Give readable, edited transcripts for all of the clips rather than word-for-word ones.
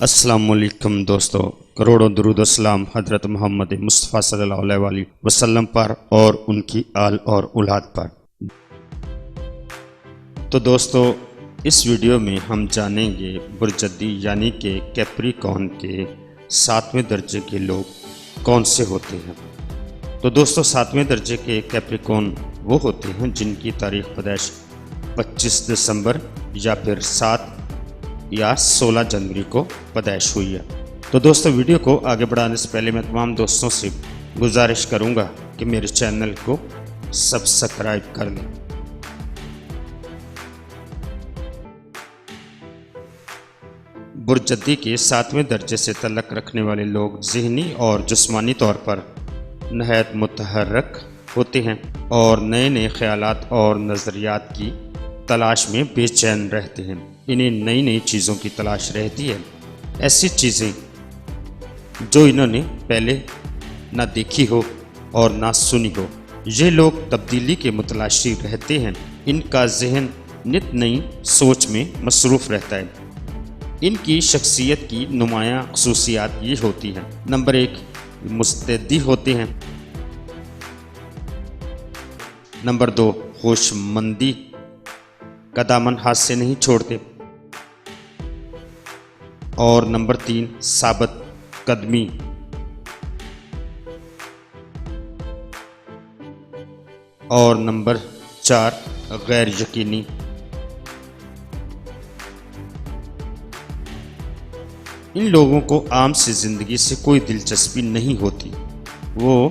السلام علیکم دوستو، کروڑوں درود و سلام حضرت محمد مصطفیٰ صلی اللہ علیہ وآلہ وسلم پر اور ان کی آل اور اولاد پر۔ تو دوستو، اس ویڈیو میں ہم جانیں گے برجدی یعنی کہ کیپریکارن کے 7ویں درجے کے لوگ کون سے ہوتے ہیں۔ تو دوستو، 7ویں درجے کے کیپریکارن وہ ہوتے ہیں جن کی تاریخ پیدائش 25 دسمبر یا پھر 7 یا 16 جنوری کو پیدائش ہوئی ہے۔ تو دوستو، ویڈیو کو آگے بڑھانے سے پہلے میں تمام دوستوں سے گزارش کروں گا کہ میرے چینل کو سبسکرائب کر لیں۔ برجدی کے 7ویں درجے سے تعلق رکھنے والے لوگ ذہنی اور جسمانی طور پر نہایت متحرک ہوتے ہیں اور نئے نئے خیالات اور نظریات کی تلاش میں بے چین رہتے ہیں۔ انہیں نئی نئی چیزوں کی تلاش رہتی ہے، ایسی چیزیں جو انہوں نے پہلے نہ دیکھی ہو اور نہ سنی ہو۔ یہ لوگ تبدیلی کے متلاشی رہتے ہیں، ان کا ذہن نت نئی سوچ میں مصروف رہتا ہے۔ ان کی شخصیت کی نمایاں خصوصیات یہ ہوتی ہیں: نمبر 1، مستعدی ہوتے ہیں۔ نمبر 2، ہوش مندی کا دامن ہاتھ سے نہیں چھوڑتے۔ اور نمبر 3، ثابت قدمی۔ اور نمبر 4، غیر یقینی۔ ان لوگوں کو عام سی زندگی سے کوئی دلچسپی نہیں ہوتی، وہ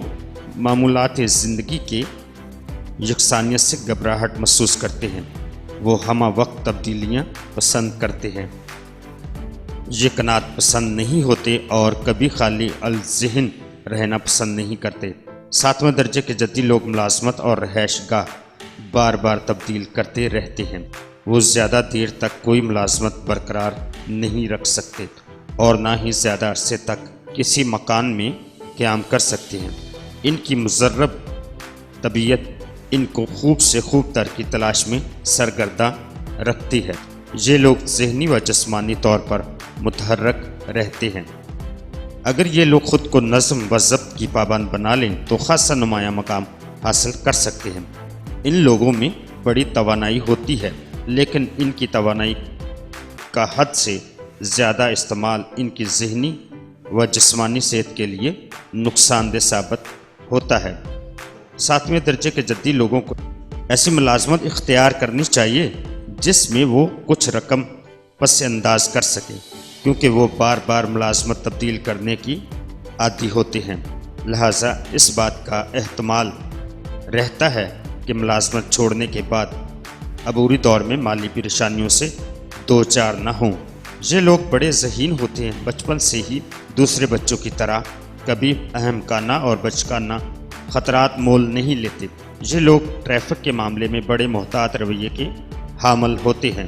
معمولات زندگی کے یکسانیت سے گھبراہٹ محسوس کرتے ہیں۔ وہ ہمہ وقت تبدیلیاں پسند کرتے ہیں، یہ قناعت پسند نہیں ہوتے اور کبھی خالی الذہن رہنا پسند نہیں کرتے۔ 7ویں درجے کے جدی لوگ ملازمت اور رہائش گاہ بار بار تبدیل کرتے رہتے ہیں۔ وہ زیادہ دیر تک کوئی ملازمت برقرار نہیں رکھ سکتے اور نہ ہی زیادہ عرصے تک کسی مکان میں قیام کر سکتے ہیں۔ ان کی مضرب طبیعت ان کو خوب سے خوب تر کی تلاش میں سرگرداں رکھتی ہے۔ یہ لوگ ذہنی و جسمانی طور پر متحرک رہتے ہیں۔ اگر یہ لوگ خود کو نظم و ضبط کی پابند بنا لیں تو خاصا نمایاں مقام حاصل کر سکتے ہیں۔ ان لوگوں میں بڑی توانائی ہوتی ہے، لیکن ان کی توانائی کا حد سے زیادہ استعمال ان کی ذہنی و جسمانی صحت کے لیے نقصان دہ ثابت ہوتا ہے۔ 7ویں درجے کے جدی لوگوں کو ایسی ملازمت اختیار کرنی چاہیے جس میں وہ کچھ رقم پس انداز کر سکیں، کیونکہ وہ بار بار ملازمت تبدیل کرنے کی عادی ہوتے ہیں۔ لہٰذا اس بات کا احتمال رہتا ہے کہ ملازمت چھوڑنے کے بعد عبوری دور میں مالی پریشانیوں سے دوچار نہ ہوں۔ یہ لوگ بڑے ذہین ہوتے ہیں، بچپن سے ہی دوسرے بچوں کی طرح کبھی اہمکانہ اور بچکانہ خطرات مول نہیں لیتے۔ یہ لوگ ٹریفک کے معاملے میں بڑے محتاط رویے کے حامل ہوتے ہیں،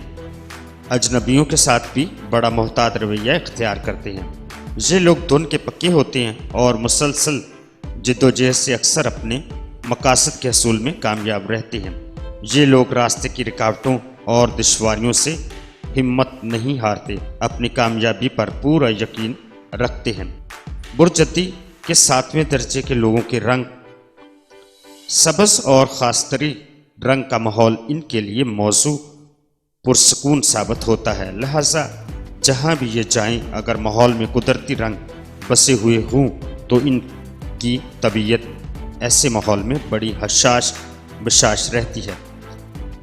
اجنبیوں کے ساتھ بھی بڑا محتاط رویہ اختیار کرتے ہیں۔ یہ لوگ دھن کے پکے ہوتے ہیں اور مسلسل جد و جہد سے اکثر اپنے مقاصد کے حصول میں کامیاب رہتے ہیں۔ یہ لوگ راستے کی رکاوٹوں اور دشواریوں سے ہمت نہیں ہارتے، اپنی کامیابی پر پورا یقین رکھتے ہیں۔ برجدی کے 7ویں درجے کے لوگوں کے رنگ سبز اور خاصتری رنگ کا ماحول ان کے لیے موضوع پرسکون ثابت ہوتا ہے۔ لہٰذا جہاں بھی یہ جائیں، اگر ماحول میں قدرتی رنگ بسے ہوئے ہوں تو ان کی طبیعت ایسے ماحول میں بڑی حشاش بشاش رہتی ہے۔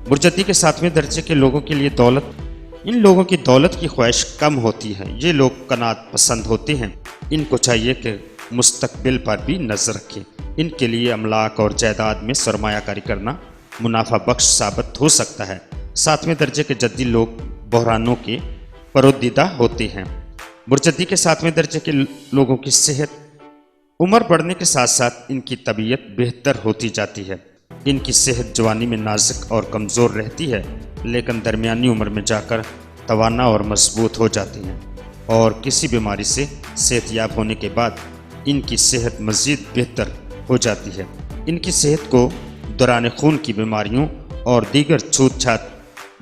برجدی کے 7ویں درجے کے لوگوں کے لیے ان لوگوں کی دولت کی خواہش کم ہوتی ہے۔ یہ لوگ قناعت پسند ہوتے ہیں۔ ان کو چاہیے کہ مستقبل پر بھی نظر رکھیں۔ ان کے لیے املاک اور جائیداد میں سرمایہ کاری کرنا منافع بخش ثابت ہو سکتا ہے۔ 7ویں درجے کے جدی لوگ بحرانوں کے پرودیدہ ہوتے ہیں۔ برجدی کے 7ویں درجے کے لوگوں کی صحت عمر بڑھنے کے ساتھ ساتھ ان کی طبیعت بہتر ہوتی جاتی ہے۔ ان کی صحت جوانی میں نازک اور کمزور رہتی ہے، لیکن درمیانی عمر میں جا کر توانا اور مضبوط ہو جاتی ہیں، اور کسی بیماری سے صحت یاب ہونے کے بعد ان کی صحت مزید بہتر ہو جاتی ہے۔ ان کی صحت کو دوران خون کی بیماریوں اور دیگر چھوت چھات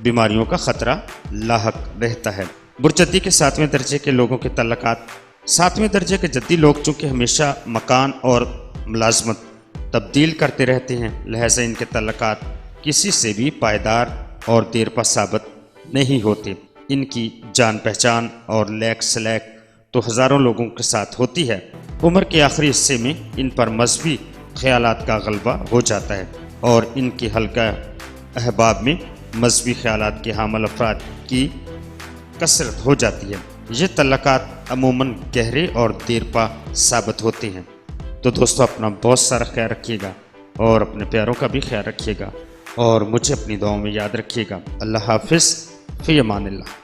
بیماریوں کا خطرہ لاحق رہتا ہے۔ برجدی کے 7ویں درجے کے لوگوں کے تعلقات۔ 7ویں درجے کے جدی لوگ چونکہ ہمیشہ مکان اور ملازمت تبدیل کرتے رہتے ہیں، لہذا ان کے تعلقات کسی سے بھی پائیدار اور دیر پا ثابت نہیں ہوتے۔ ان کی جان پہچان اور لیک سلیک تو ہزاروں لوگوں کے ساتھ ہوتی ہے۔ عمر کے آخری حصے میں ان پر مذہبی خیالات کا غلبہ ہو جاتا ہے اور ان کے حلقہ احباب میں مذہبی خیالات کے حامل افراد کی کثرت ہو جاتی ہے۔ یہ تعلقات عموماً گہرے اور دیر پا ثابت ہوتے ہیں۔ تو دوستو اپنا بہت سارا خیال رکھیے گا اور اپنے پیاروں کا بھی خیال رکھیے گا اور مجھے اپنی دعاؤں میں یاد رکھیے گا۔ اللہ حافظ، فی امان اللہ۔